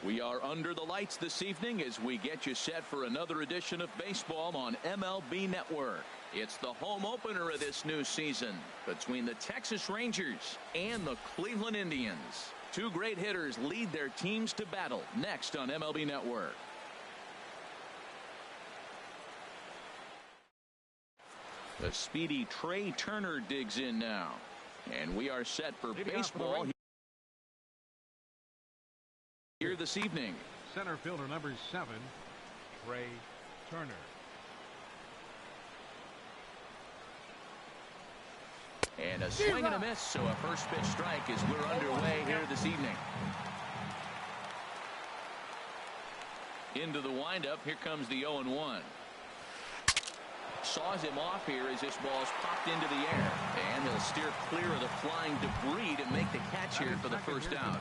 We are under the lights this evening as we get you set for another edition of baseball on MLB Network. It's the home opener of this new season between the Texas Rangers and the Cleveland Indians. Two great hitters lead their teams to battle next on MLB Network. The speedy Trey Turner digs in now. And we are set for baseball here this evening. Center fielder number 7, Trey Turner. And a swing and a miss, so a first pitch strike as we're underway here this evening. Into the windup, here comes the 0-1. Saws him off here as this ball's popped into the air. And he'll steer clear of the flying debris to make the catch here for the first out.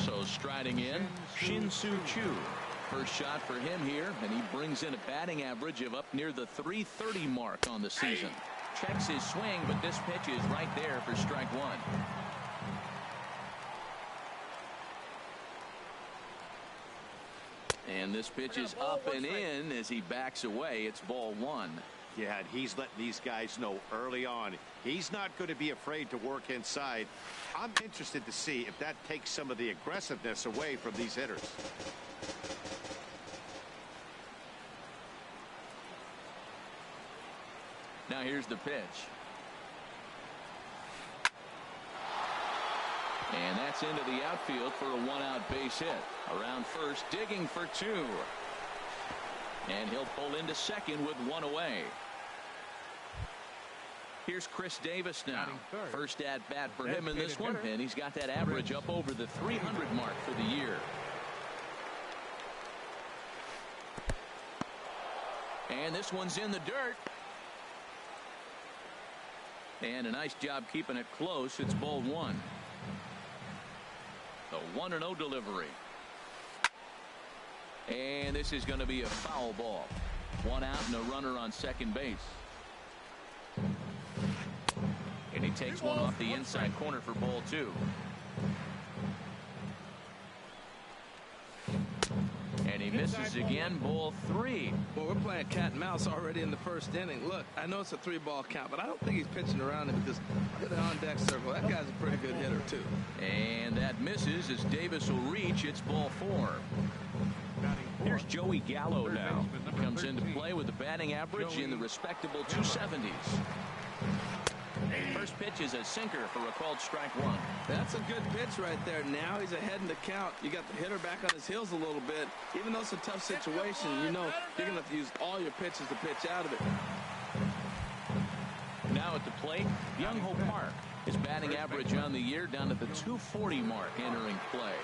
So striding in, Shin-Soo Choo. First shot for him here, and he brings in a batting average of up near the .330 mark on the season. Checks his swing, but this pitch is right there for strike one. And this pitch is up and in as he backs away. It's ball one. Yeah, and he's letting these guys know early on he's not going to be afraid to work inside. I'm interested to see if that takes some of the aggressiveness away from these hitters. Now here's the pitch. And that's into the outfield for a one-out base hit. Around first, digging for two. And he'll pull into second with one away. Here's Chris Davis now. First at bat for him in this one, and he's got that average up over the 300 mark for the year. And this one's in the dirt. And a nice job keeping it close. It's ball one. The 1-0 delivery. And this is going to be a foul ball. One out and a runner on second base. And he takes one off the inside corner for ball two. And he misses again, ball three. Well, we're playing cat and mouse already in the first inning. Look, I know it's a 3-ball count, but I don't think he's pitching around him because look at the on-deck circle. That guy's a pretty good hitter, too. And that misses as Davis will reach. It's ball four. Here's Joey Gallo now. He comes into play with a batting average in the respectable 270s. First pitch is a sinker for a called strike one. That's a good pitch right there. Now he's ahead in the count. You got the hitter back on his heels a little bit. Even though it's a tough situation, you know you're going to have to use all your pitches to pitch out of it. Now at the plate, Young-Ho Park. His batting average on the year down at the 240 mark entering play.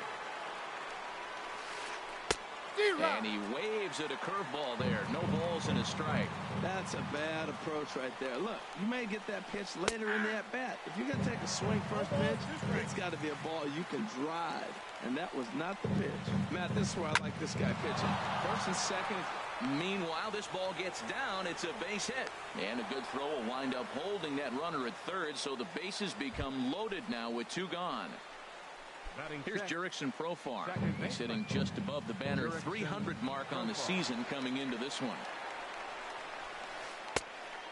And he waves at a curveball there. No balls and a strike. That's a bad approach right there. Look, you may get that pitch later in the at-bat. If you're going to take a swing first pitch, it's got to be a ball you can drive. And that was not the pitch. Matt, this is where I like this guy pitching. First and second. Meanwhile, this ball gets down. It's a base hit. And a good throw will wind up holding that runner at third. So the bases become loaded now with two gone. Here's Jurickson Profar. He's hitting just above the banner 300 mark on the season coming into this one.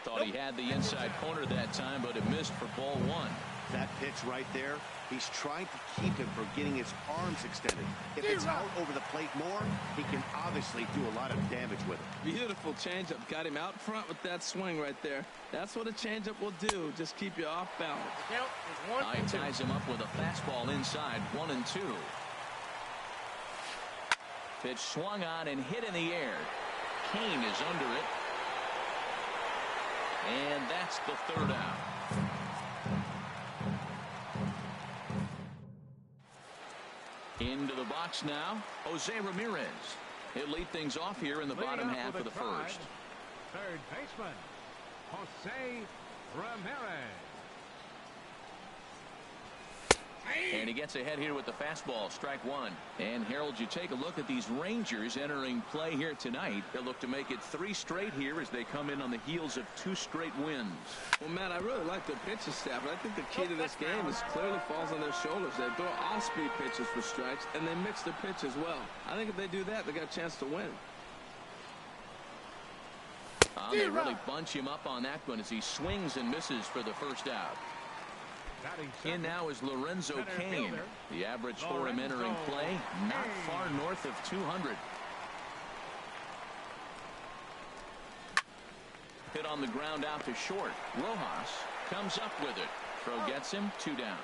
Thought he had the inside corner that time, but it missed for ball one. That pitch right there, he's trying to keep him from getting his arms extended. If it's out over the plate more, he can obviously do a lot of damage with it. Beautiful changeup. Got him out front with that swing right there. That's what a changeup will do. Just keep you off balance. He ties him up with a fastball inside, 1-2. Pitch swung on and hit in the air. Kane is under it. And that's the third out. Into the box now, Jose Ramirez. He'll lead things off here in the bottom half of the first. Third baseman, Jose Ramirez. And he gets ahead here with the fastball, strike one. And Harold, you take a look at these Rangers entering play here tonight. They'll look to make it 3 straight here as they come in on the heels of 2 straight wins. Well, Matt, I really like their pitching staff, but I think the key to this game is clearly falls on their shoulders. They throw off-speed pitches for strikes, and they mix their pitch as well. I think if they do that, they got a chance to win. They really bunch him up on that one as he swings and misses for the first out. In now is Lorenzo Cain. The average for him entering play, not far north of 200. Hit on the ground out to short. Rojas comes up with it. Throw gets him, 2 down.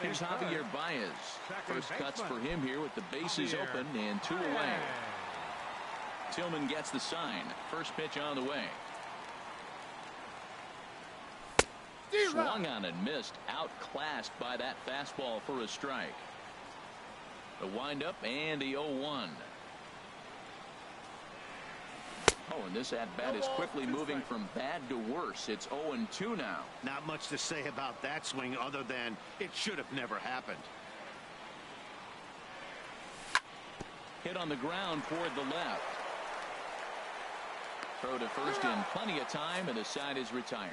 Here's Javier Baez. First cuts for him here with the bases open and 2 away. Tillman gets the sign. First pitch on the way. Swung on and missed. Outclassed by that fastball for a strike. The windup and the 0-1. Oh, and this at-bat is quickly moving from bad to worse. It's 0-2 now. Not much to say about that swing other than it should have never happened. Hit on the ground toward the left. Throw to first in plenty of time, and the side is retired.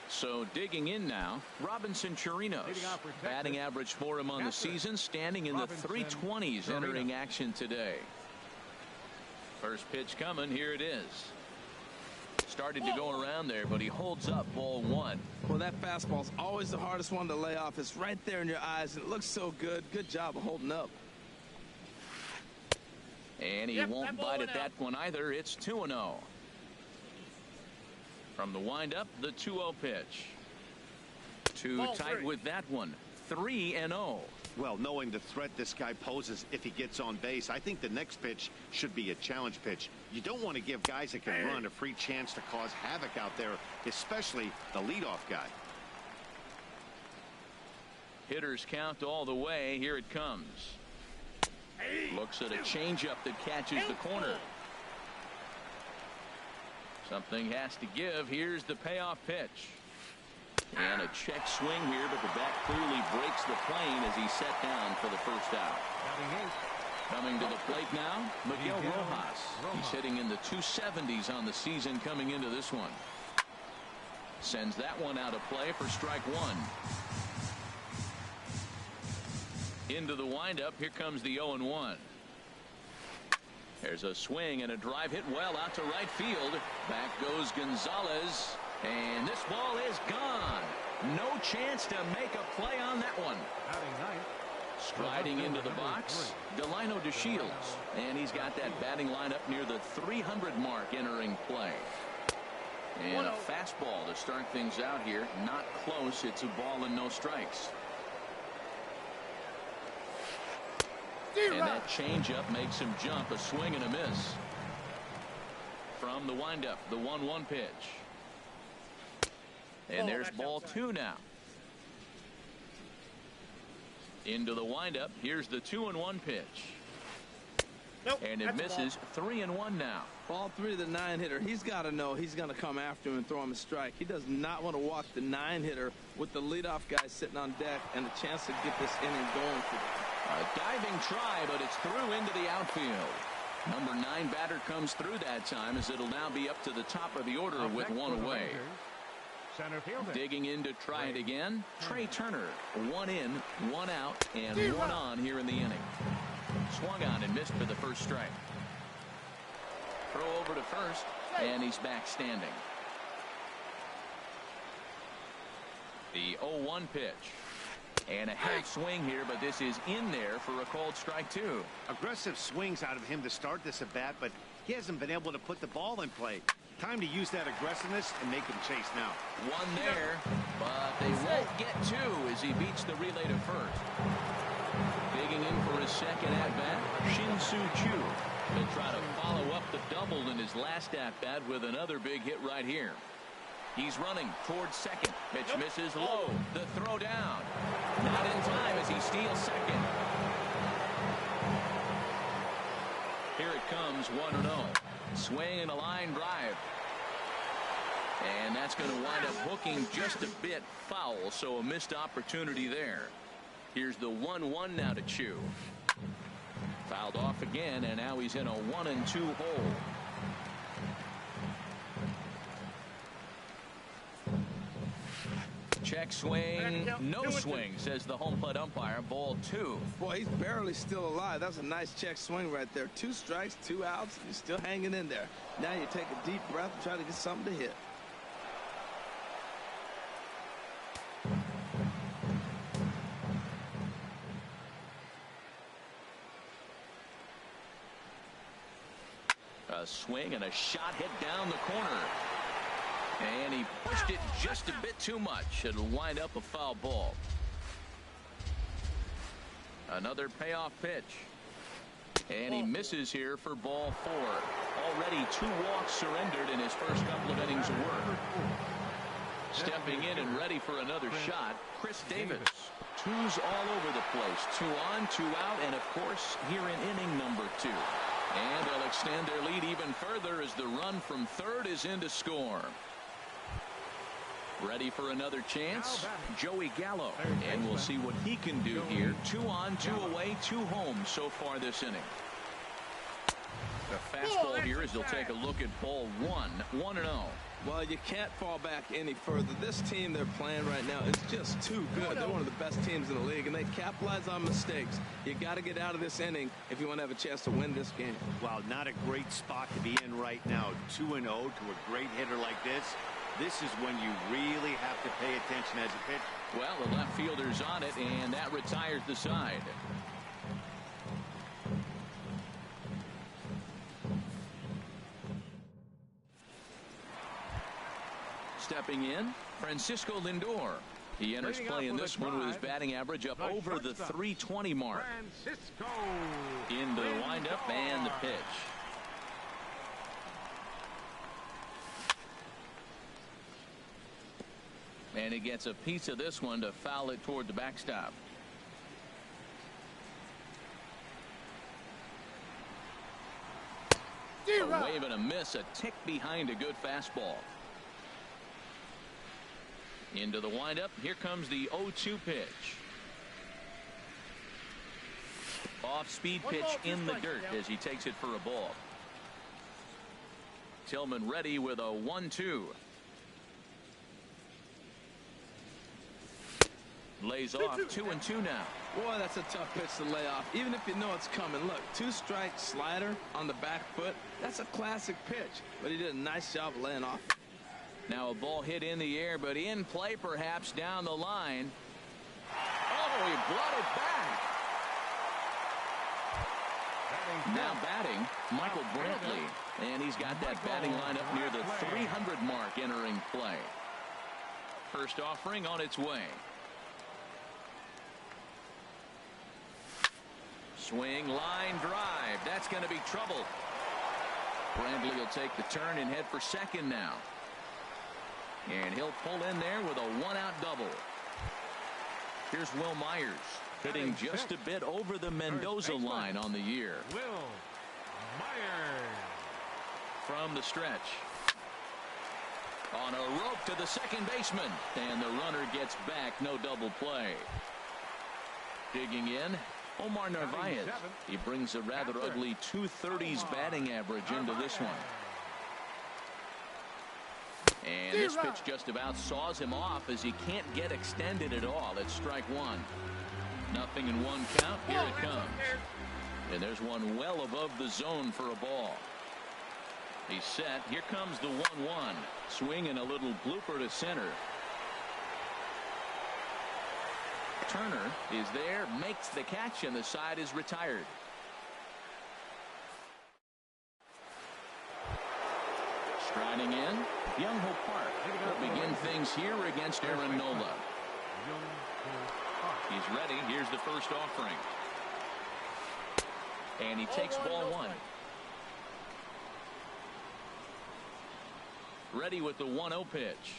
So digging in now, Robinson Chirinos. Batting average for him on the season, standing in the 320s entering action today. First pitch coming, here it is. Started to go around there, but he holds up, ball 1. Well, that fastball's always the hardest one to lay off. It's right there in your eyes, and it looks so good. Good job of holding up. And he won't bite at that one either. It's 2-0. From the windup, the 2-0 pitch. Too tight with that one. 3-0. Well, knowing the threat this guy poses if he gets on base, I think the next pitch should be a challenge pitch. You don't want to give guys that can run a free chance to cause havoc out there, especially the leadoff guy. Hitters count all the way. Here it comes. Looks at a changeup that catches the corner. Something has to give. Here's the payoff pitch. And a check swing here, but the bat clearly breaks the plane as he's set down for the first out. Coming to the plate now, Miguel Rojas. He's hitting in the 270s on the season coming into this one. Sends that one out of play for strike 1. Into the windup. Here comes the 0-1. There's a swing and a drive hit well out to right field. Back goes Gonzalez. And this ball is gone. No chance to make a play on that one. Striding into the box, Delino DeShields. And he's got that batting lineup near the 300 mark entering play. And a fastball to start things out here. Not close. It's a ball and no strikes. And that changeup makes him jump. A swing and a miss. From the windup, the 1-1 pitch. And there's ball 2 now. Into the windup. Here's the 2-1 pitch. And it misses. 3-1 now. Ball 3 to the 9-hitter. He's got to know he's going to come after him and throw him a strike. He does not want to walk the 9-hitter with the leadoff guy sitting on deck and a chance to get this inning going for them. A diving try, but it's through into the outfield. Number 9 batter comes through that time as it'll now be up to the top of the order with 1 away. Digging in to try it again. Trey Turner. 1 in, 1 out, and 1 on here in the inning. Swung on and missed for the first strike. Throw over to first, and he's back standing. The 0-1 pitch. And a half swing here, but this is in there for a called strike 2. Aggressive swings out of him to start this at bat, but he hasn't been able to put the ball in play. Time to use that aggressiveness and make him chase now. 1 there, but they won't get 2 as he beats the relay to first. Digging in for his second at-bat, Shin-Soo Choo. He'll try to follow up the double in his last at-bat with another big hit right here. He's running towards second. Pitch misses low. The throw down. Not in time as he steals second. Here it comes, 1-0. Swing and a line drive. And that's going to wind up hooking just a bit foul, so a missed opportunity there. Here's the 1-1 now to Chew. Fouled off again, and now he's in a 1-2 hole. Check swing, no swing, says the home plate umpire. Ball 2. Boy, he's barely still alive. That's a nice check swing right there. 2 strikes, 2 outs. He's still hanging in there. Now you take a deep breath and try to get something to hit. A swing and a shot hit down the corner. And he pushed it just a bit too much. It'll wind up a foul ball. Another payoff pitch. And he misses here for ball 4. Already 2 walks surrendered in his first couple of innings of work. Stepping in and ready for another shot, Chris Davis. 2s all over the place. 2 on, 2 out, and of course here in inning number 2. And they'll extend their lead even further as the run from third is in to score. Ready for another chance, Joey Gallo. And we'll see what he can do here. 2 on, 2 away, 2 home so far this inning. The fastball here as he'll take a look at ball 1, 1-0. Well, you can't fall back any further. This team they're playing right now is just too good. They're one of the best teams in the league, and they capitalize on mistakes. You got to get out of this inning if you want to have a chance to win this game. Wow, not a great spot to be in right now. 2-0 to a great hitter like this. This is when you really have to pay attention as a pitcher. Well, the left fielder's on it, and that retires the side. Stepping in, Francisco Lindor. He enters play in this one with his batting average up over the .320 mark. Into the windup and the pitch. And he gets a piece of this one to foul it toward the backstop. A wave and a miss, a tick behind a good fastball. Into the windup. Here comes the 0-2 pitch. Off speed pitch in the dirt as he takes it for a ball. Tillman ready with a 1-2. Lays off 2-2 now. Boy, that's a tough pitch to lay off, even if you know it's coming. Look, 2-strike slider on the back foot. That's a classic pitch, but he did a nice job of laying off. Now a ball hit in the air, but in play perhaps down the line. Oh, he brought it back. Now batting, Michael Brantley. And he's got that batting line up near the 300 mark entering play. First offering on its way. Swing, line drive. That's going to be trouble. Brantley will take the turn and head for second now. And he'll pull in there with a 1-out double. Here's Will Myers hitting just a bit over the Mendoza line on the year. Will Myers from the stretch. On a rope to the second baseman. And the runner gets back. No double play. Digging in, Omar Narvaez. He brings a rather ugly 230s batting average into this one. And this pitch just about saws him off as he can't get extended at all. It's strike 1. Nothing in 1 count. Here it comes. And there's one well above the zone for a ball. He's set. Here comes the 1-1. Swing and a little blooper to center. Turner is there, makes the catch, and the side is retired. Striding in, Young-Ho Park will begin things here against Aaron Nola. He's ready. Here's the first offering. And he takes ball 1. Ready with the 1-0 pitch.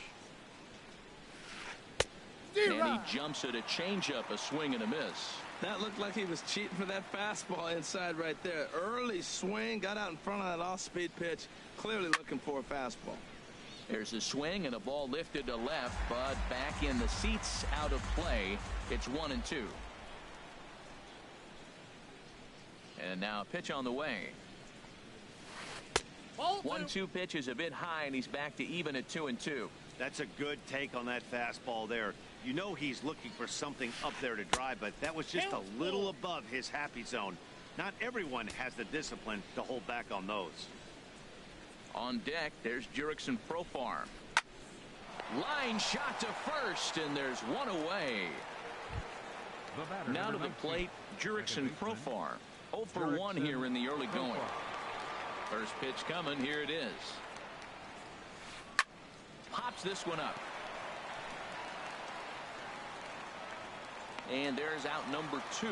And he jumps at a changeup, a swing and a miss. That looked like he was cheating for that fastball inside right there. Early swing, got out in front of that off-speed pitch, clearly looking for a fastball. There's a swing and a ball lifted to left, but back in the seats, out of play. It's 1-2. And now a pitch on the way. 1-2 pitch is a bit high, and he's back to even at 2-2. That's a good take on that fastball there. You know he's looking for something up there to drive, but that was just a little above his happy zone. Not everyone has the discipline to hold back on those. On deck, there's Jurickson Profar. Line shot to first, and there's one away. Now to the plate, Jurickson Profar. 0 for 1 here in the early going. First pitch coming. Here it is. Pops this one up. And there's out number 2.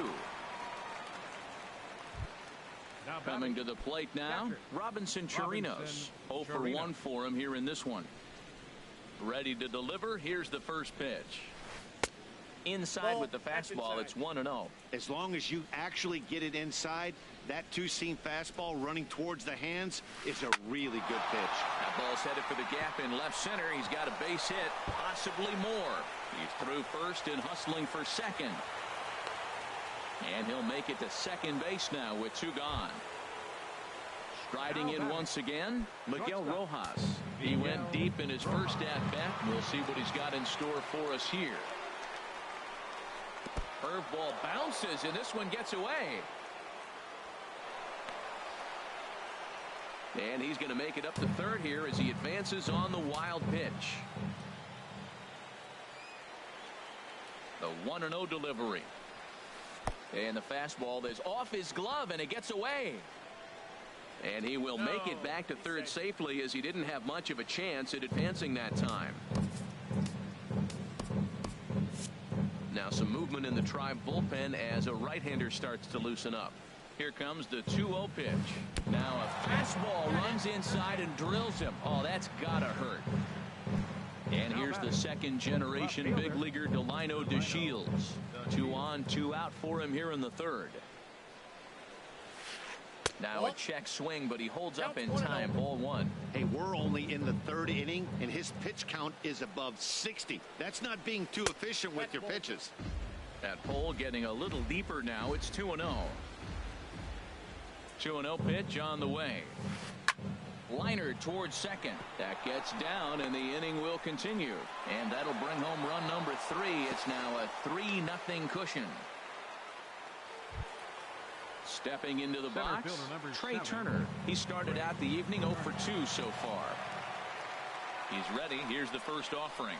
Coming to the plate now, Robinson Chirinos. 0 for 1 for him here in this one. Ready to deliver. Here's the first pitch. Inside with the fastball. It's 1-0. As long as you actually get it inside, that two-seam fastball running towards the hands is a really good pitch. That ball's headed for the gap in left center. He's got a base hit, possibly more. He's through first and hustling for second. And he'll make it to second base now with 2 gone. Striding in once again, Miguel Rojas. He went deep in his first at-bat. We'll see what he's got in store for us here. Curveball bounces, and this one gets away. And he's going to make it up to third here as he advances on the wild pitch. The 1-0 delivery. And the fastball is off his glove, and it gets away. And he will make it back to third safely, as he didn't have much of a chance at advancing that time. Now some movement in the Tribe bullpen as a right-hander starts to loosen up. Here comes the 2-0 pitch. Now a fastball runs inside and drills him. Oh, that's gotta hurt. And here's the second-generation big leaguer Delino DeShields. 2 on, 2 out for him here in the third. Now a check swing, but he holds up in time. Ball 1. Hey, we're only in the 3rd inning, and his pitch count is above 60. That's not being too efficient with your pitches. That pole getting a little deeper now. It's 2-0. 2-0 pitch on the way. Liner towards second. That gets down, and the inning will continue. And that'll bring home run number 3. It's now a 3-0 cushion. Stepping into the box, Trey Turner. He started out the evening 0 for 2 so far. He's ready. Here's the first offering.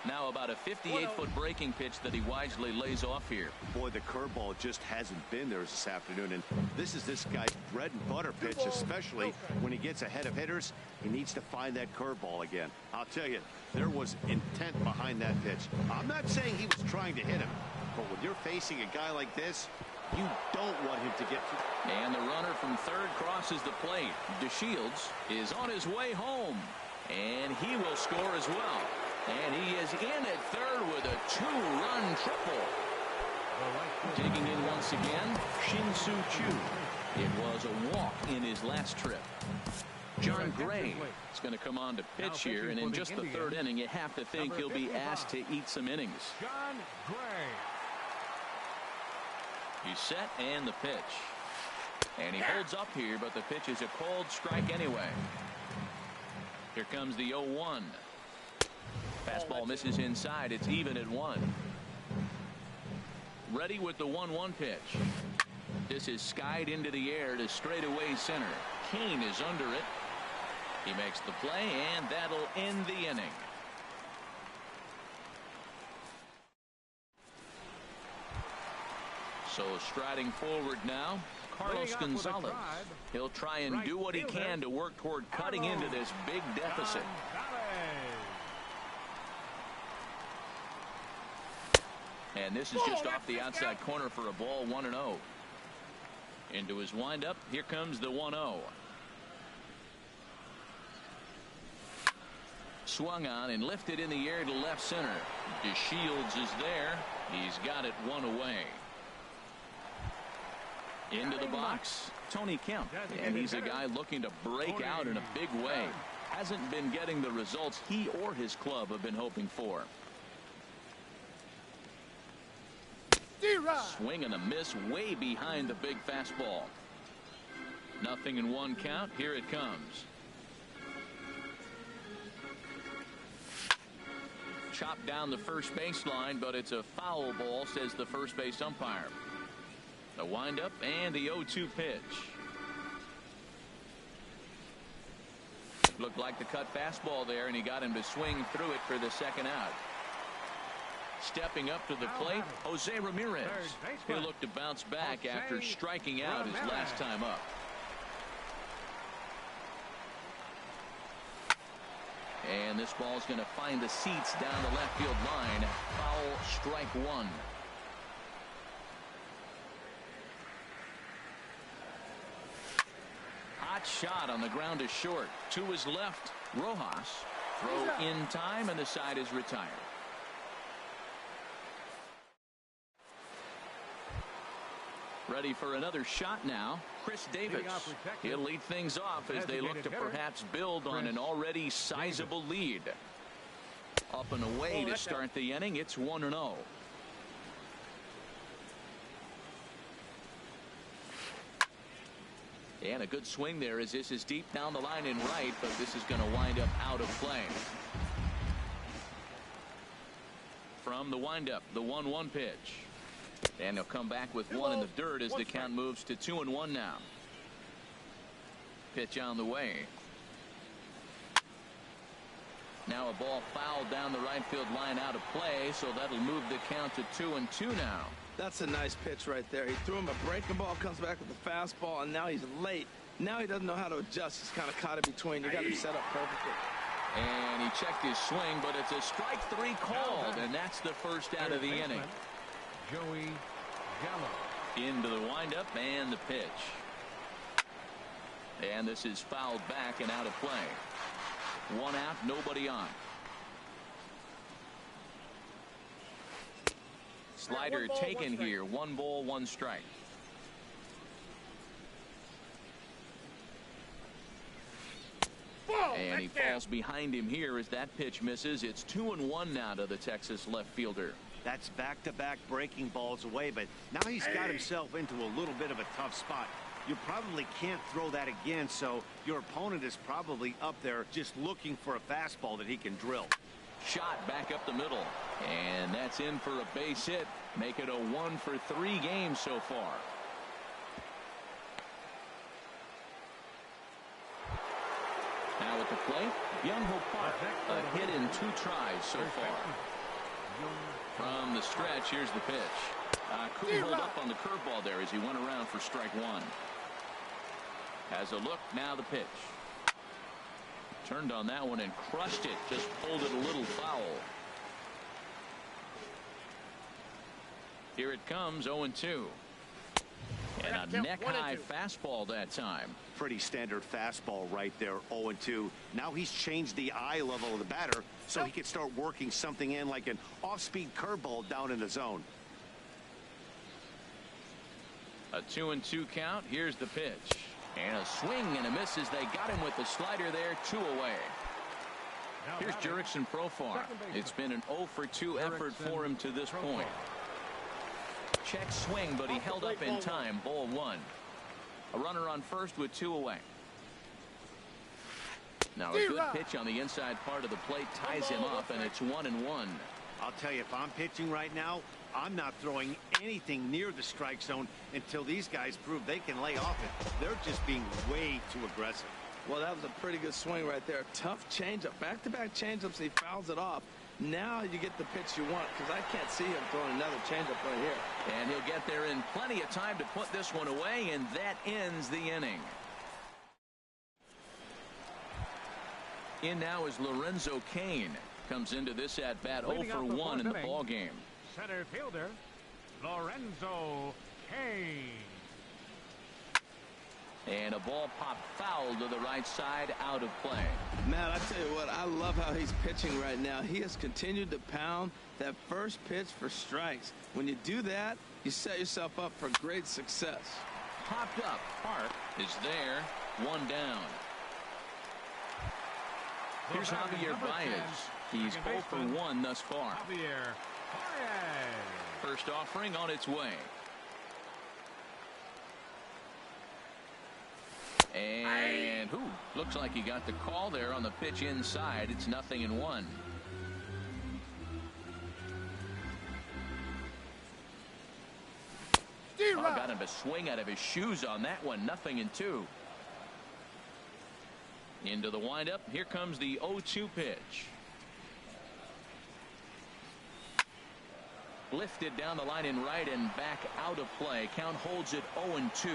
Now about a 58-foot breaking pitch that he wisely lays off here. Boy, the curveball just hasn't been there this afternoon, and this is this guy's bread and butter pitch, especially when he gets ahead of hitters. He needs to find that curveball again. I'll tell you, there was intent behind that pitch. I'm not saying he was trying to hit him, but when you're facing a guy like this, you don't want him to get through. And the runner from third crosses the plate. DeShields is on his way home, and he will score as well. And he is in at third with a 2-run triple. Digging in once again, Shin-Soo Choo. It was a walk in his last trip. John Gray is going to come on to pitch here, and in just the 3rd inning, you have to think he'll be asked to eat some innings. John Gray. He's set, and the pitch. And he holds up here, but the pitch is a cold strike anyway. Here comes the 0-1. Fastball misses inside. It's even at 1. Ready with the 1-1 pitch. This is skied into the air to straightaway center. Kane is under it. He makes the play, and that'll end the inning. So striding forward now, Carlos Gonzalez. He'll try and do what he can to work toward cutting into this big deficit. And this is just off the outside corner for a ball. 1-0. Into his windup. Here comes the 1-0. Swung on and lifted in the air to left center. DeShields is there. He's got it 1 away. Into the box, Tony Kemp, and he's a guy looking to break out in a big way. hasn't been getting the results he or his club have been hoping for. Swing and a miss way behind the big fastball. 0-1 count. Here it comes. Chopped down the first baseline, but it's a foul ball, says the first base umpire. The windup and the 0-2 pitch. Looked like the cut fastball there, and he got him to swing through it for the second out. Stepping up to the plate, Jose Ramirez. He'll look to bounce back after striking out his last time up. And this ball's going to find the seats down the left field line. Foul, strike one. Hot shot on the ground to short. To his left, Rojas. Throw in time, and the side is retired. Ready for another shot now, Chris Davis. He'll lead things off as they look to perhaps build on an already sizable lead. Up and away to start the inning. It's 1-0. And a good swing there as this is deep down the line in right, but this is going to wind up out of play. From the windup, the 1-1 pitch. And he'll come back with one in the dirt as the count moves to 2-1 now. Pitch on the way. Now a ball fouled down the right field line out of play, so that'll move the count to 2-2 now. That's a nice pitch right there. He threw him a breaking ball, comes back with the fastball, and now he's late. Now he doesn't know how to adjust. He's kind of caught in between. You got him set up perfectly. And he checked his swing, but it's a strike three called, and that's the first out of the inning. Joey Gallo. Into the windup and the pitch. And this is fouled back and out of play. One out, nobody on. Slider taken here. 1 ball, 1 strike. And he falls behind him here as that pitch misses. It's 2-1 now to the Texas left fielder. That's back-to-back breaking balls away, but now he's got himself into a little bit of a tough spot. You probably can't throw that again, so your opponent is probably up there just looking for a fastball that he can drill. Shot back up the middle, and that's in for a base hit. Make it a 1-for-3 game so far. Now at the plate, Young-Ho Park, a hit in 2 tries so far. From the stretch, here's the pitch. Couldn't hold up on the curveball there as he went around for strike 1. Has a look, now the pitch. Turned on that one and crushed it, just pulled it a little foul. Here it comes, 0-2. And a neck-high fastball that time. Pretty standard fastball right there, 0-2. Now he's changed the eye level of the batter so he can start working something in like an off-speed curveball down in the zone. A 2-2 count. Here's the pitch. And a swing and a miss as they got him with the slider there, 2 away. Here's Jurickson Profar. It's been an 0-for-2 effort for him to this point. Check swing, but he held up in time. Ball 1. A runner on first with 2 away. Now a good pitch on the inside part of the plate ties him up, and it's 1-1. I'll tell you, if I'm pitching right now, I'm not throwing anything near the strike zone until these guys prove they can lay off it. They're just being way too aggressive. Well, that was a pretty good swing right there. Tough changeup. Back-to-back changeups, he fouls it off. Now you get the pitch you want, because I can't see him throwing another changeup right here. And he'll get there in plenty of time to put this one away, and that ends the inning. In now is Lorenzo Cain. Comes into this at-bat 0-for-1 in the ballgame. Center fielder, Lorenzo Cain. And a ball popped foul to the right side, out of play. Matt, I tell you what, I love how he's pitching right now. He has continued to pound that first pitch for strikes. When you do that, you set yourself up for great success. Popped up. Park is there. 1 down. Here's Javier Baez. He's 0 for 1 thus far. Javier Baez. First offering on its way. And looks like he got the call there on the pitch inside. It's 0-1. Got him to swing out of his shoes on that one. 0-2. Into the windup. Here comes the 0-2 pitch. Lifted down the line in right and back out of play. Count holds it 0-2.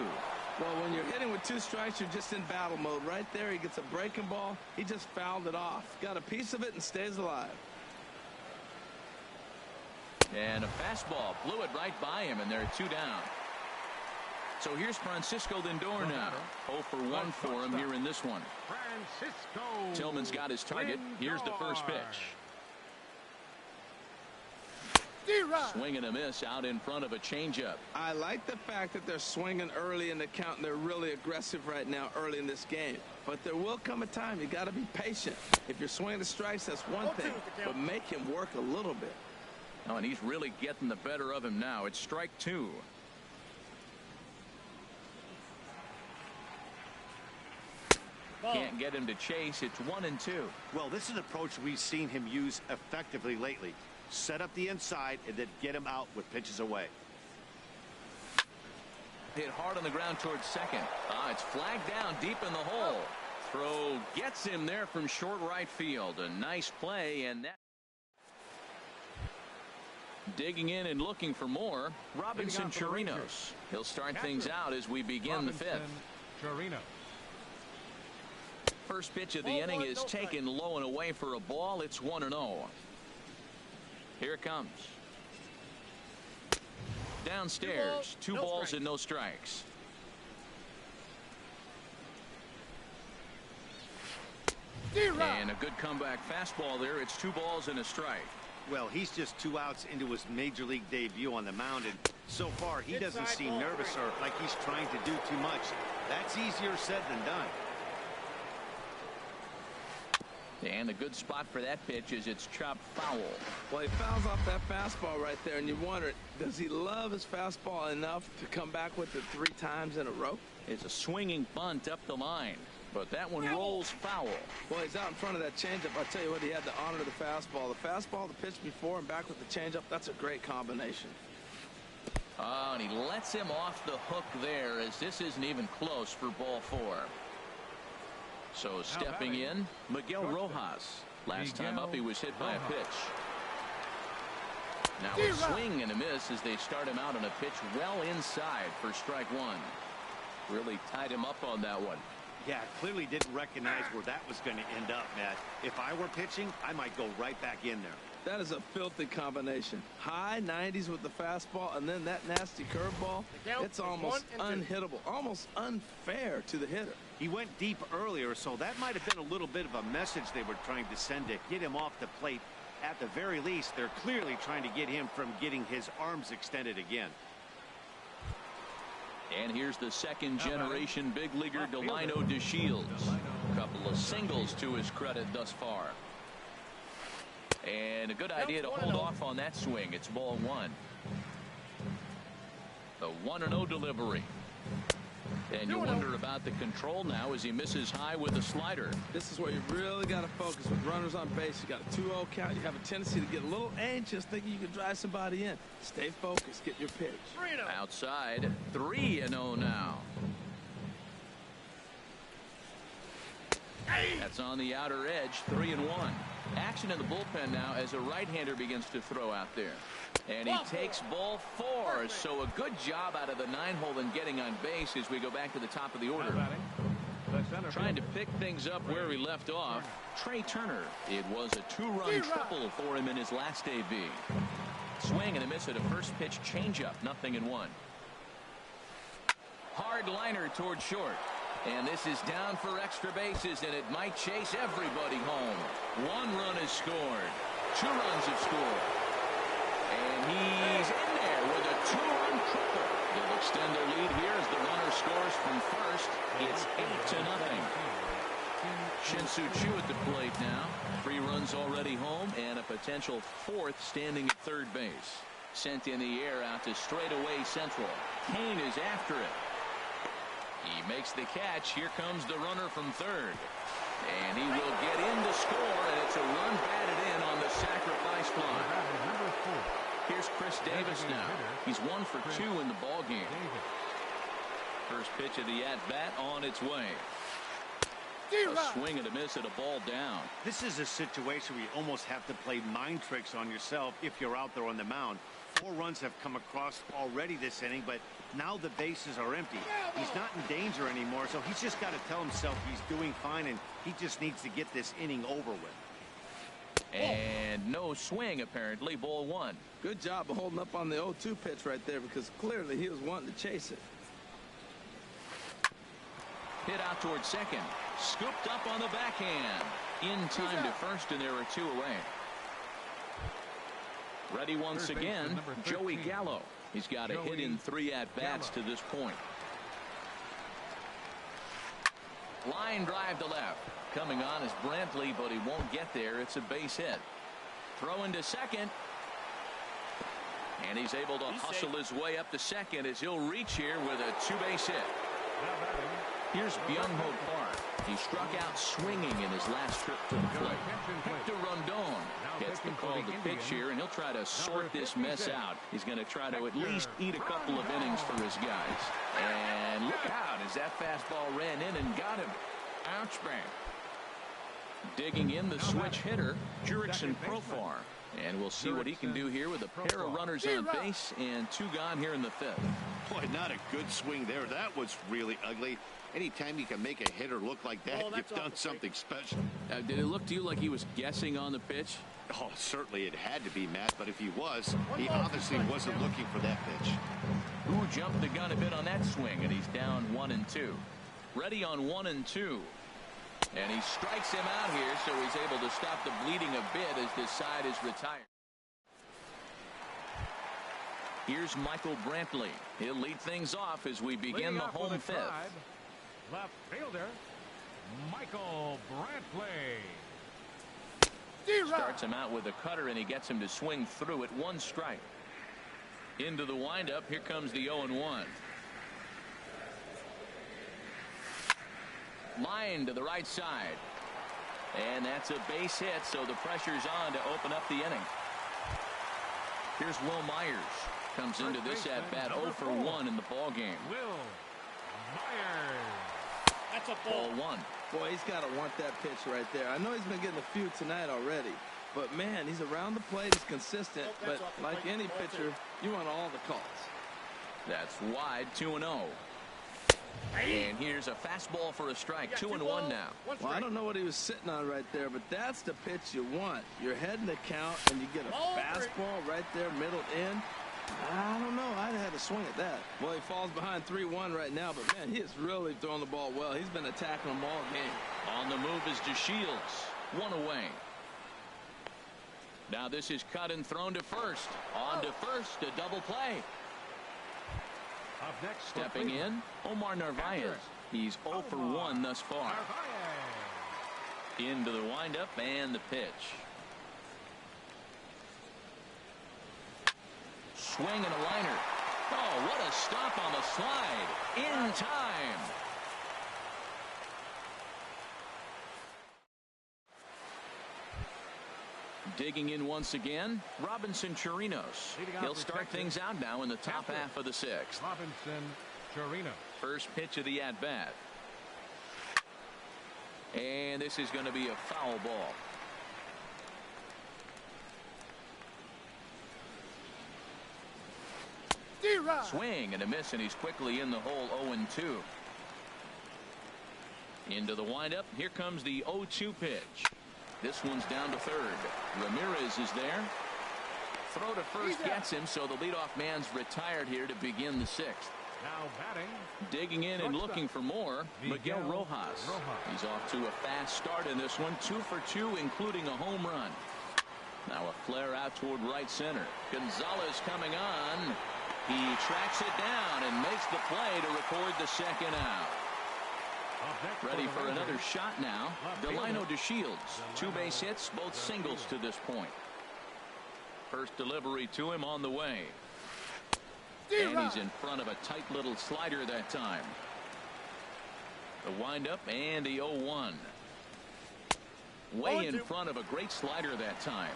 Well, when you're hitting with 2 strikes, you're just in battle mode. Right there, he gets a breaking ball. He just fouled it off. Got a piece of it and stays alive. And a fastball blew it right by him, and they're 2 down. So here's Francisco Lindor now. 0 for 1 for him here in this one. Francisco Tillman's got his target. Here's the first pitch. Swing and a miss out in front of a changeup. I like the fact that they're swinging early in the count, and they're really aggressive right now early in this game. But there will come a time you got to be patient. If you're swinging the strikes, that's one thing, but make him work a little bit. Oh, and he's really getting the better of him now. It's strike 2. Can't get him to chase. It's 1-2. Well, this is an approach we've seen him use effectively lately. Set up the inside and then get him out with pitches away. Hit hard on the ground towards second. It's flagged down deep in the hole. Throw gets him there from short right field. A nice play, and that. Digging in and looking for more, Robinson Chirinos. He'll start things out as we begin the 5th. Chirinos. First pitch of the inning is taken low and away for a ball. It's 1-0. Here it comes. Downstairs, 2 balls and no strikes. And a good comeback fastball there. It's 2 balls and a strike. Well, he's just 2 outs into his major league debut on the mound, and so far he doesn't seem nervous or like he's trying to do too much. That's easier said than done. And a good spot for that pitch is it's chopped foul. Well, he fouls off that fastball right there, and you wonder, does he love his fastball enough to come back with it 3 times in a row? It's a swinging bunt up the line, but that one rolls foul. Well, he's out in front of that changeup. I tell you what, he had to honor the fastball. The fastball, the pitch before, and back with the changeup, that's a great combination. And he lets him off the hook there, as this isn't even close for ball 4. So stepping in, Miguel Rojas. Last time up, he was hit by a pitch. Now a swing and a miss as they start him out on a pitch well inside for strike 1. Really tied him up on that one. Yeah, clearly didn't recognize where that was going to end up, Matt. If I were pitching, I might go right back in there. That is a filthy combination. High 90s with the fastball, and then that nasty curveball. It's almost unhittable, almost unfair to the hitter. He went deep earlier, so that might have been a little bit of a message they were trying to send to get him off the plate. At the very least, they're clearly trying to get him from getting his arms extended again. And here's the second-generation big leaguer Delino DeShields. A couple of singles to his credit thus far. And a good idea to hold off on that swing. It's ball 1. The 1-0 delivery. And you wonder about the control now as he misses high with a slider. This is where you really got to focus with runners on base. You got a 2-0 count. You have a tendency to get a little anxious thinking you can drive somebody in. Stay focused. Get your pitch. Outside, 3-0 now. That's on the outer edge, 3-1. Action in the bullpen now as a right-hander begins to throw out there. And he takes ball 4. So a good job out of the 9-hole in getting on base as we go back to the top of the order. Trying to pick things up where he left off, Trey Turner. It was a 2-run triple for him in his last AB. Swing and a miss at a first pitch changeup, 0-1. Hard liner toward short. And this is down for extra bases, and it might chase everybody home. 1 run is scored. 2 runs have scored. And he's in there with a 2-run triple. They'll extend their lead here as the runner scores from first. It's 8-0. Shin-Soo Choo at the plate now. 3 runs already home and a potential 4th standing at third base. Sent in the air out to straightaway central. Kane is after it. He makes the catch. Here comes the runner from third. And he will get in to score, and it's a run batted in on the sacrifice fly. Here's Chris Davis now. He's 1 for 2 in the ball game. First pitch of the at-bat on its way. A swing and a miss at a ball down. This is a situation where you almost have to play mind tricks on yourself if you're out there on the mound. 4 runs have come across already this inning, but now the bases are empty. He's not in danger anymore, so he's just got to tell himself he's doing fine, and he just needs to get this inning over with. And no swing, apparently. Ball 1. Good job of holding up on the 0-2 pitch right there, because clearly he was wanting to chase it. Hit out towards second. Scooped up on the backhand. In time to first, and there are 2 away. Ready once again, Joey Gallo. He's got a hit in 3 at-bats to this point. Line drive to left. Coming on is Brantley, but he won't get there. It's a base hit. Throw into second. And he's able to hustle his way up to second as he'll reach here with a 2-base hit. Here's Byung-Ho Park. He struck out swinging in his last trip to the plate. Hector Rondon gets the call to pitch here, and he'll try to sort this mess out. He's going to try to at least eat a couple of innings for his guys. And look out as that fastball ran in and got him. Ouch bang. Digging in the switch hitter, Jurickson Profar. And we'll see what he can do here with a pair of runners on base and 2 gone here in the 5th. Boy, not a good swing there. That was really ugly. Anytime you can make a hitter look like that, you've done something special. Did it look to you like he was guessing on the pitch? Oh, certainly it had to be, Matt, but if he was, he obviously wasn't looking for that pitch. Who jumped the gun a bit on that swing, and he's down 1-2. Ready on 1-2. And he strikes him out here, so he's able to stop the bleeding a bit as this side is retired. Here's Michael Brantley. He'll lead things off as we begin the home 5th. Left fielder, Michael Brantley. Starts him out with a cutter, and he gets him to swing through it. 1 strike. Into the windup. Here comes the 0-1. Line to the right side. And that's a base hit, so the pressure's on to open up the inning. Here's Will Myers. Comes into this at-bat 0 for 1 in the ball game. Will Myers. That's a ball 1. Boy, he's got to want that pitch right there. I know he's been getting a few tonight already, but man, he's around the plate, he's consistent, but like any pitcher, you want all the calls. That's wide. 2-0. And here's a fastball for a strike. 2-1 now. Well, I don't know what he was sitting on right there, but that's the pitch you want. You're heading the count, and you get a fastball right there, middle in. I don't know. I'd have had to swing at that. Well, he falls behind 3-1 right now, but man, he is really throwing the ball well. He's been attacking them all game. On the move is DeShields. 1 away. Now this is cut and thrown to first. On to first, a double play. Up next, stepping in, Omar Narvaez. He's 0 for 1 thus far. Into the windup and the pitch. Swing and a liner. Oh, what a stop on the slide. In time. Digging in once again, Robinson Chirinos. He'll start things out now in the top half of the 6th. Robinson Chirinos. First pitch of the at-bat. And this is going to be a foul ball. Swing and a miss, and he's quickly in the hole. 0-2. Into the windup. Here comes the 0-2 pitch. This one's down to third. Ramirez is there. Throw to first gets him, so the leadoff man's retired here to begin the 6th. Now batting. Digging in and looking for more, Miguel Rojas. He's off to a fast start in this one. 2 for 2, including a home run. Now a flare out toward right center. Gonzalez coming on. He tracks it down and makes the play to record the second out. Ready for another shot now. Delino DeShields. 2 base hits, both singles to this point. First delivery to him on the way. And he's in front of a tight little slider that time. The windup and the 0-1. Way in front of a great slider that time.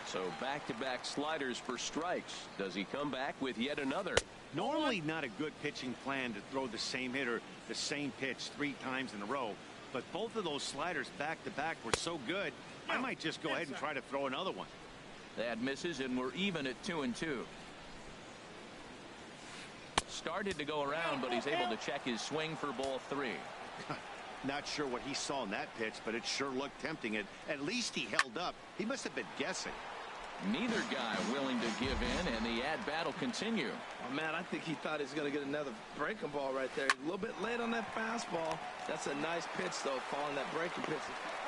So back-to-back sliders for strikes. Does he come back with yet another? Normally not a good pitching plan to throw the same hitter the same pitch 3 times in a row, but both of those sliders back-to-back were so good, I might just go ahead and try to throw another one. That misses, and we're even at 2-2. Started to go around, but he's able to check his swing for ball 3. Not sure what he saw in that pitch, but it sure looked tempting. At least he held up. He must have been guessing. Neither guy willing to give in, and the at-bat will continue. Oh, man, I think he thought he was going to get another breaking ball right there. A little bit late on that fastball. That's a nice pitch, though, calling that breaking pitch.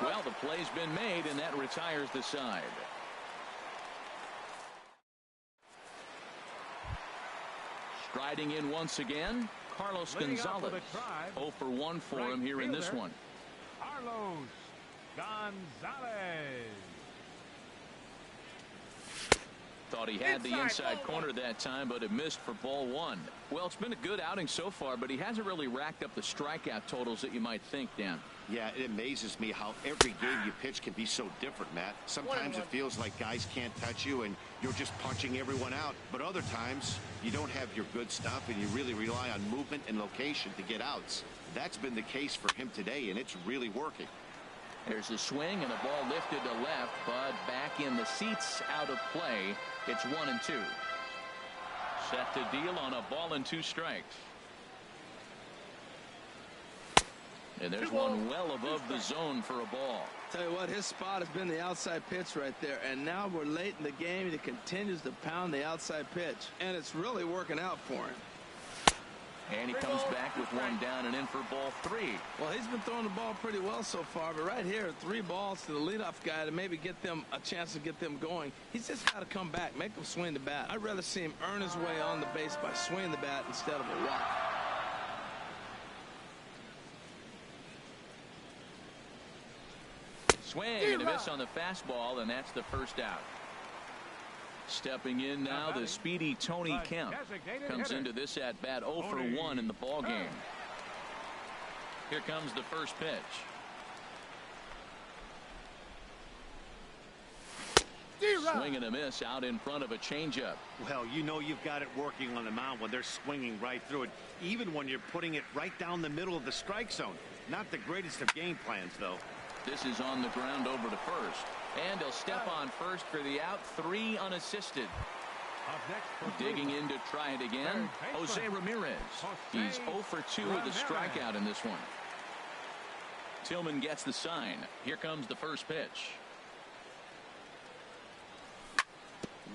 Well, the play's been made, and that retires the side. Striding in once again, Carlos Gonzalez. 0 for 1 for him here in this one. Carlos Gonzalez. Thought he had the inside corner that time, but it missed for ball 1. Well, it's been a good outing so far, but he hasn't really racked up the strikeout totals that you might think, Dan. Yeah, it amazes me how every game you pitch can be so different, Matt. Sometimes it feels like guys can't touch you and you're just punching everyone out. But other times you don't have your good stuff and you really rely on movement and location to get outs. That's been the case for him today, and it's really working. There's a swing and a ball lifted to left, but back in the seats, out of play. It's 1-2. Set to deal on a ball and 2 strikes. And there's one well above the zone for a ball. Tell you what, his spot has been the outside pitch right there, and now we're late in the game and he continues to pound the outside pitch, and it's really working out for him. And he comes back with 1 down and in for ball 3. Well, he's been throwing the ball pretty well so far, but right here, 3 balls to the leadoff guy to maybe get them a chance to get them going. He's just got to come back, make them swing the bat. I'd rather see him earn his way on the base by swinging the bat instead of a walk. Swing and a miss on the fastball, and that's the first out. Stepping in now, the speedy Tony Kemp comes into this at bat 0 for 1 in the ball game. Here comes the first pitch. Swing and a miss out in front of a changeup. Well, you know you've got it working on the mound when they're swinging right through it, even when you're putting it right down the middle of the strike zone. Not the greatest of game plans, though. This is on the ground over to first. And he'll step on first for the out. 3 unassisted. Digging in to try it again, Jose Ramirez. He's 0 for 2 with a strikeout in this one. Tillman gets the sign. Here comes the first pitch.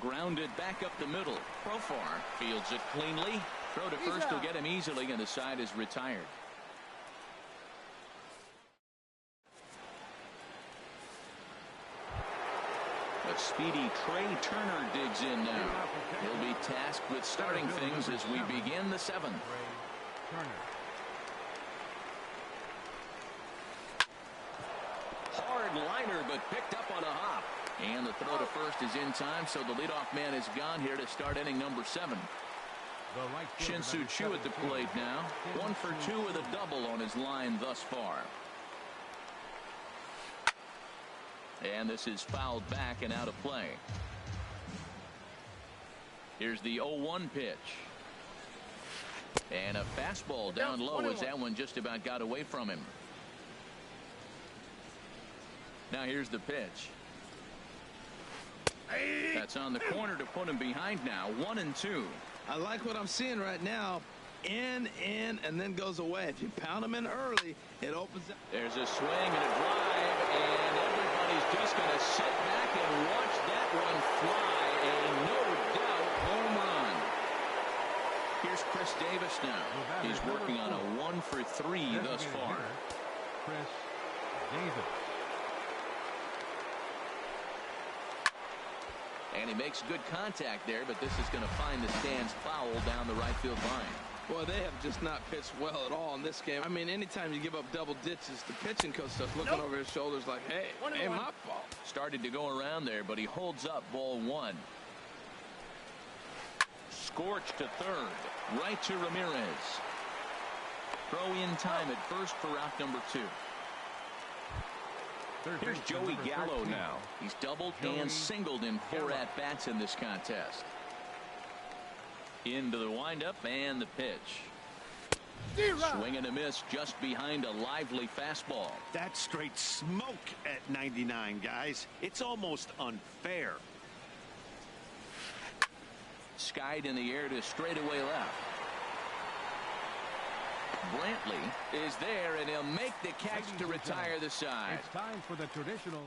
Grounded back up the middle. Profar fields it cleanly. Throw to first will get him easily, and the side is retired. But speedy Trey Turner digs in now. He'll be tasked with starting things as we begin the 7th. Hard liner, but picked up on a hop. And the throw to first is in time, so the leadoff man is gone here to start inning number 7. Shin-Soo Choo at the plate now. 1 for 2 with a double on his line thus far. And this is fouled back and out of play. Here's the 0-1 pitch. And a fastball down low as that one just about got away from him. Now here's the pitch. That's on the corner to put him behind now. 1-2. I like what I'm seeing right now. In, and then goes away. If you pound him in early, it opens up. There's a swing and a drive, and everybody's just going to sit back and watch that one fly. A no-doubt home run. Here's Chris Davis now. He's working on a 1 for 3 thus far. Chris Davis. And he makes good contact there, but this is going to find the stands foul down the right field line. Well, they have just not pitched well at all in this game. I mean, anytime you give up double ditches, the pitching coach starts looking over his shoulders like, hey, ain't my fault. Started to go around there, but he holds up ball one. Scorched to third. Right to Ramirez. Throw in time at first for out number 2. Here's Joey Gallo now. He's doubled and singled in 4 at-bats in this contest. Into the windup and the pitch. Swing and a miss just behind a lively fastball. That's straight smoke at 99, guys. It's almost unfair. Skied in the air to straightaway left. Brantley is there, and he'll make the catch to retire the side. It's time for the traditional.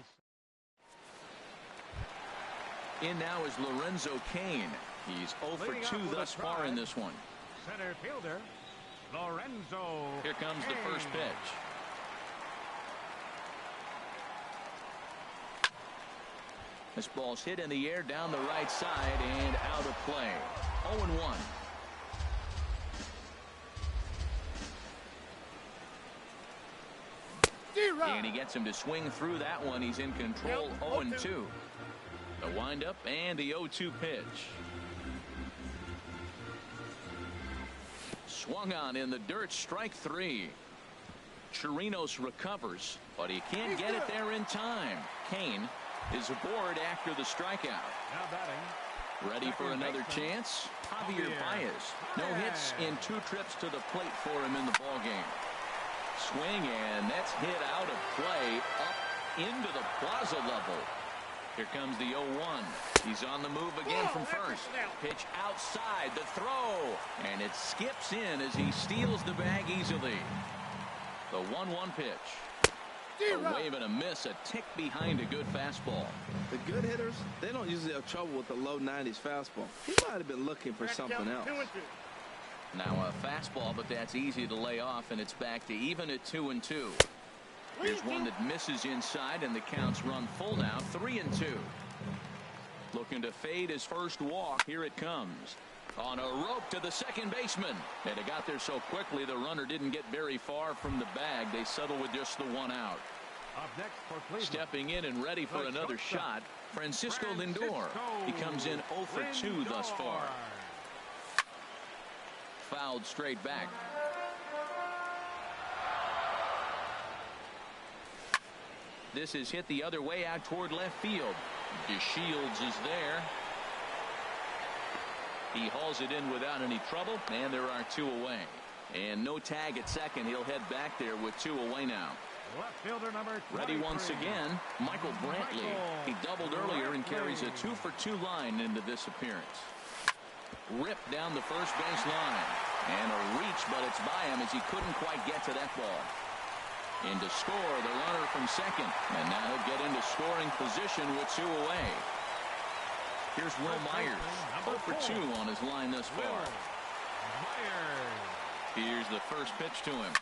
In now is Lorenzo Cain. He's 0 for 2 thus far in this one. Center fielder Lorenzo. Here comes the first pitch. This ball's hit in the air down the right side and out of play. 0-1. And he gets him to swing through that one. He's in control. 0-2. The windup and the 0-2 pitch. Swung on in the dirt. Strike 3. Chirinos recovers, but he can't get it there in time. Cain is aboard after the strikeout. Now batting. Ready for another chance? Javier Baez. No hits in 2 trips to the plate for him in the ballgame. Swing, and that's hit out of play up into the plaza level. Here comes the 0-1. He's on the move again from first. Pitch outside, the throw, and it skips in as he steals the bag easily. The 1-1 pitch. A wave and a miss, a tick behind a good fastball. The good hitters, they don't usually have trouble with the low 90s fastball. He might have been looking for something else. Now a fastball, but that's easy to lay off, and it's back to even at 2-2. Here's one that misses inside, and the count's run full now, 3-2. Looking to fade his first walk. Here it comes. On a rope to the second baseman. And it got there so quickly the runner didn't get very far from the bag. They settle with just the 1 out. Up next for Cleveland. Stepping in and ready for another shot, Francisco Lindor. He comes in 0 for 2 thus far. Fouled straight back. This is hit the other way out toward left field. DeShields is there. He hauls it in without any trouble, and there are 2 away. And no tag at second. He'll head back there with 2 away now. Left fielder number 23. Ready once again, Michael Brantley. He doubled earlier and carries a 2 for 2 line into this appearance. Ripped down the first base line. And a reach, but it's by him as he couldn't quite get to that ball. In to score, the runner from second. And now he'll get into scoring position with 2 away. Here's Will Myers. 0 for 2 on his line thus far. Here's the first pitch to him.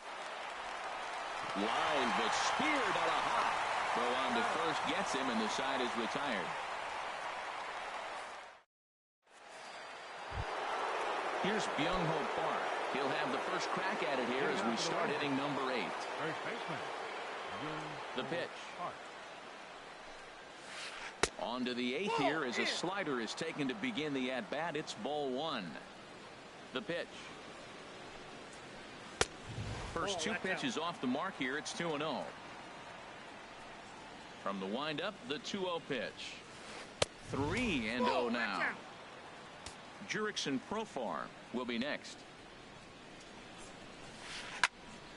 Line, but speared on a hop. Throw on to first gets him, and the side is retired. Here's Byung-Ho Park. He'll have the first crack at it here as we start inning number 8. First baseman. The pitch. On to the 8th here as a slider is taken to begin the at-bat. It's ball 1. The pitch. First 2 pitches off the mark here. It's 2-0. From the windup, the 2-0 pitch. 3-0 now. Jurickson Profar will be next.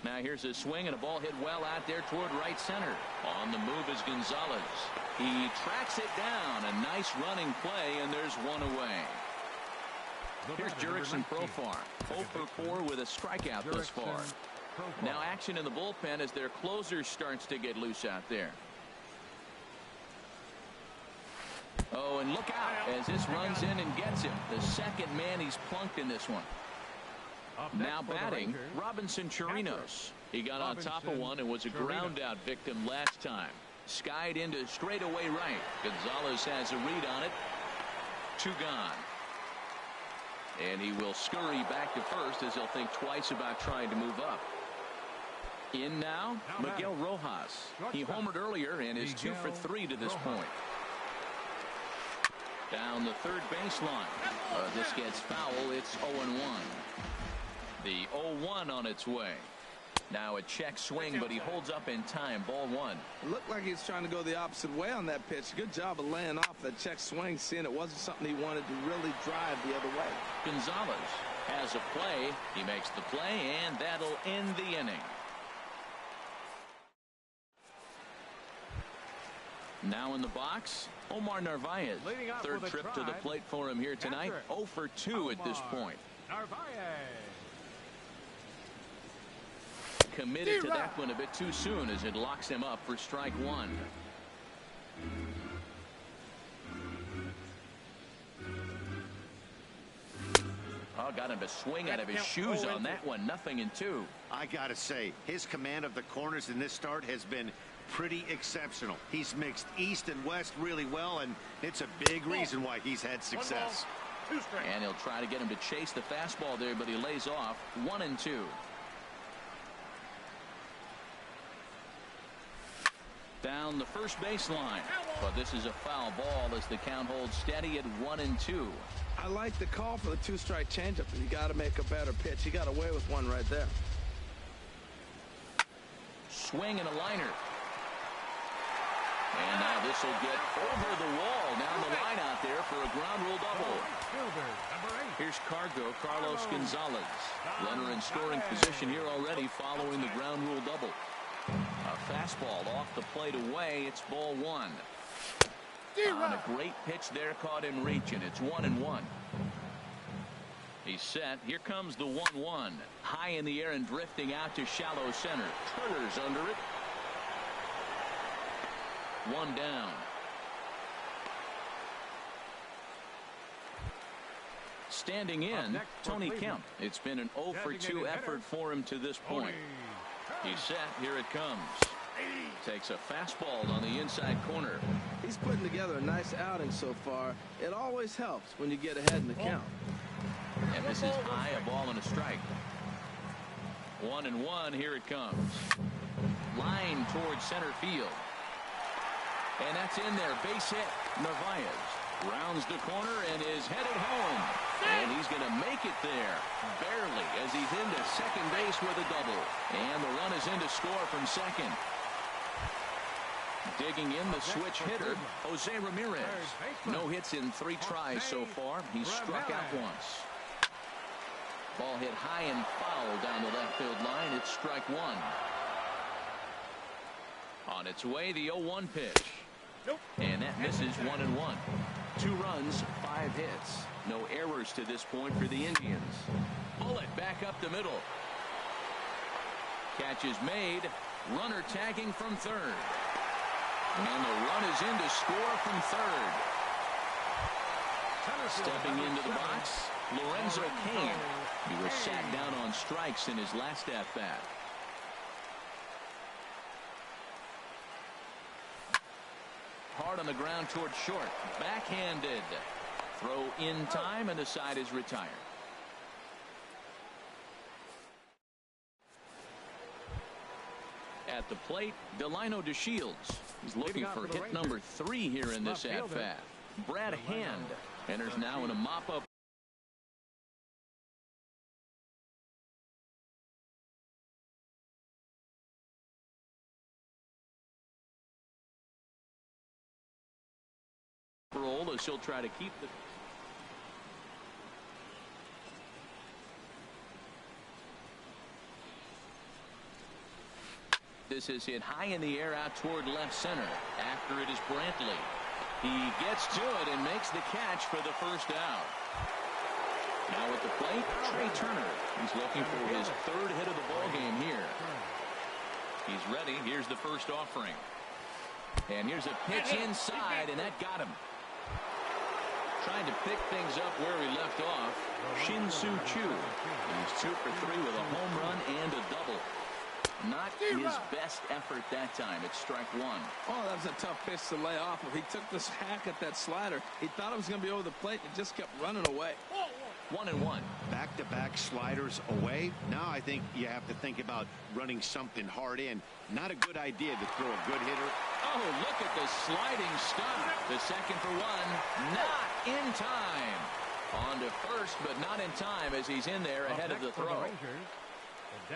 Now here's a swing and a ball hit well out there toward right center. On the move is Gonzalez. He tracks it down. A nice running play, and there's 1 away. Here's Jurickson Profar. 0 for 4 with a strikeout thus far. Now action in the bullpen as their closer starts to get loose out there. Oh, and look out as this runs in and gets him. The second man he's plunked in this one. Now batting, Robinson Chirinos. He got on top of one and was a ground out victim last time. Skied into straightaway right. Gonzalez has a read on it. 2 gone. And he will scurry back to first as he'll think twice about trying to move up. In now, Miguel Rojas. He homered earlier and is 2 for 3 to this point. Down the third baseline. This gets foul. It's 0-1. The 0-1 on its way. Now a check swing, but he holds up in time. Ball 1. It looked like he's trying to go the opposite way on that pitch. Good job of laying off that check swing, seeing it wasn't something he wanted to really drive the other way. Gonzalez has a play. He makes the play, and that'll end the inning. Now in the box, Omar Narvaez. Third trip to the plate for him here tonight. 0 for 2 at this point. Committed to that one a bit too soon as it locks him up for strike 1. Oh, got him to swing out of his shoes on that one. 0-2. I gotta say, his command of the corners in this start has been pretty exceptional. He's mixed east and west really well, and it's a big reason why he's had success. And he'll try to get him to chase the fastball there, but he lays off. 1-2. Down the first baseline, but this is a foul ball as the count holds steady at 1-2. I like the call for the 2-strike changeup, but you got to make a better pitch. He got away with one right there. Swing and a liner. And now this will get over the wall down the line out there for a ground rule double. Here's Carlos Gonzalez. Runner in scoring position here already following the ground rule double. A fastball off the plate away. It's ball 1. On a great pitch there, caught him reaching. It's 1-1. He's set. Here comes the 1-1. High in the air and drifting out to shallow center. Turner's under it. 1 down. Standing in, Tony Kemp. It's been an 0 for 2 effort for him to this point. He's set. Here it comes. Takes a fastball on the inside corner. He's putting together a nice outing so far. It always helps when you get ahead in the count. And this is high, a ball and a strike. 1-1. Here it comes. Line towards center field. And that's in there. Base hit. Narvaez rounds the corner and is headed home. And he's going to make it there. Barely, as he's into second base with a double. And the run is in to score from second. Digging in the switch hitter, Jose Ramirez. No hits in 3 tries so far. He's struck out once. Ball hit high and foul down the left field line. It's strike 1. On its way, the 0-1 pitch. And that misses 1-1. 2 runs, 5 hits. No errors to this point for the Indians. Bullet back up the middle. Catch is made. Runner tagging from third. And the run is in to score from third. Stepping into the box, Lorenzo Cain. He was sat down on strikes in his last at-bat. Hard on the ground towards short. Backhanded. Throw in time, and the side is retired. At the plate, Delino DeShields. He's looking for hit number 3 here in this at-bat. Brad Hand enters now in a mop-up. Roll as he'll try to keep the. This is hit high in the air out toward left center. After it is Brantley. He gets to it and makes the catch for the first out. Now at the plate, Trey Turner. He's looking for his 3rd hit of the ball game here. He's ready. Here's the first offering. And here's a pitch inside, and that got him. Trying to pick things up where he left off. Shin-Soo Choo. He's 2 for 3 with a home run and a double. Not his best effort that time. It's strike 1. Oh, that was a tough pitch to lay off of. He took this hack at that slider. He thought it was going to be over the plate and just kept running away. 1-1. Back-to-back sliders away. Now I think you have to think about running something hard in. Not a good idea to throw a good hitter. Oh, look at the sliding stop. The second for one. Not in time. On to first, but not in time as he's in there ahead of the throw.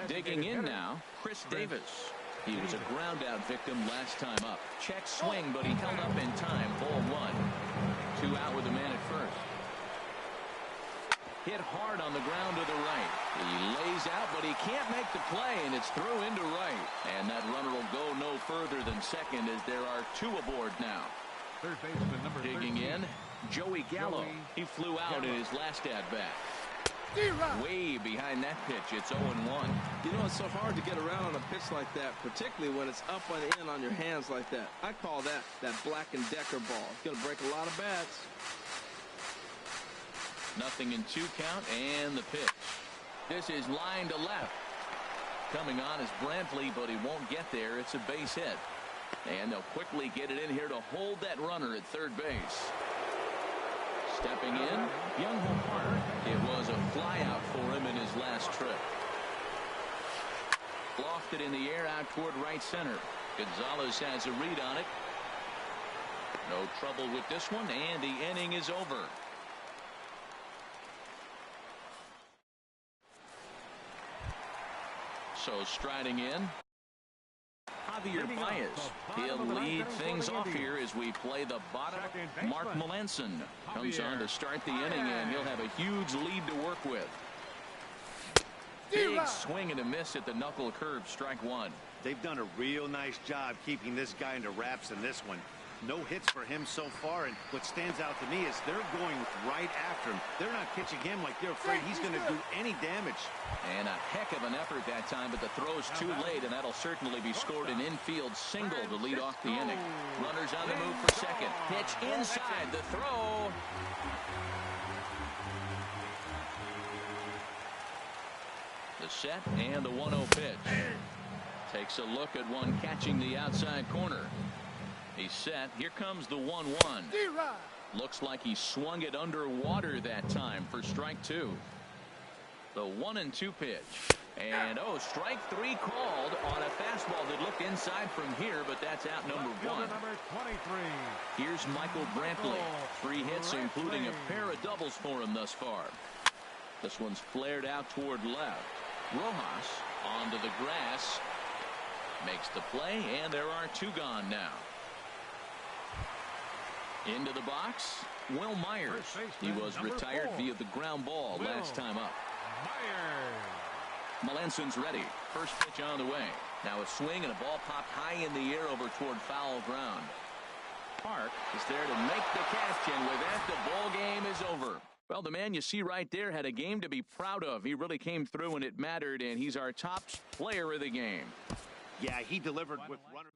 Digging in now, Chris Davis. He was a ground-out victim last time up. Check swing, but he held up in time. Ball one. 2 out with a man at first. Hit hard on the ground to the right. He lays out, but he can't make the play, and it's through into right. And that runner will go no further than second as there are 2 aboard now. Third baseman number Digging 13. in, Joey Gallo. He flew out in his last at-bat. Way behind that pitch. It's 0-1. You know, it's so hard to get around on a pitch like that, particularly when it's up and in on your hands like that. I call that Black & Decker ball. It's going to break a lot of bats. Nothing in 2 count, and the pitch. This is line to left. Coming on is Brantley, but he won't get there. It's a base hit. And they'll quickly get it in here to hold that runner at third base. Stepping in, Young-Ho Park. It was a flyout for him in his last trip. Lofted in the air out toward right center. Gonzalez has a read on it. No trouble with this one, and the inning is over. So striding in, Javier Baez. He'll lead things off here as we play the bottom. Mark Melanson comes on to start the inning, and he'll have a huge lead to work with. Big swing and a miss at the knuckle curve, strike one. They've done a real nice job keeping this guy under wraps in this one. No hits for him so far, and what stands out to me is they're going right after him. They're not pitching him like they're afraid he's going to do any damage. And a heck of an effort that time, but the throw's too late, and that'll certainly be scored an infield single to lead off the inning. Runners on the move for second. Pitch inside the throw. The set and the 1-0 pitch. Takes a look at one catching the outside corner. He's set. Here comes the 1-1. Looks like he swung it underwater that time for strike 2. The 1-2 pitch. And strike 3 called on a fastball that looked inside from here, but that's out number 1. Here's Michael Brantley. 3 hits, including a pair of doubles for him thus far. This one's flared out toward left. Rojas onto the grass. Makes the play, and there are 2 gone now. Into the box, Will Myers. He was retired via the ground ball last time up. Melanson's ready. First pitch on the way. Now a swing and a ball popped high in the air over toward foul ground. Park is there to make the catch, and with that, the ball game is over. Well, the man you see right there had a game to be proud of. He really came through when it mattered, and he's our top player of the game. Yeah, he delivered with runners.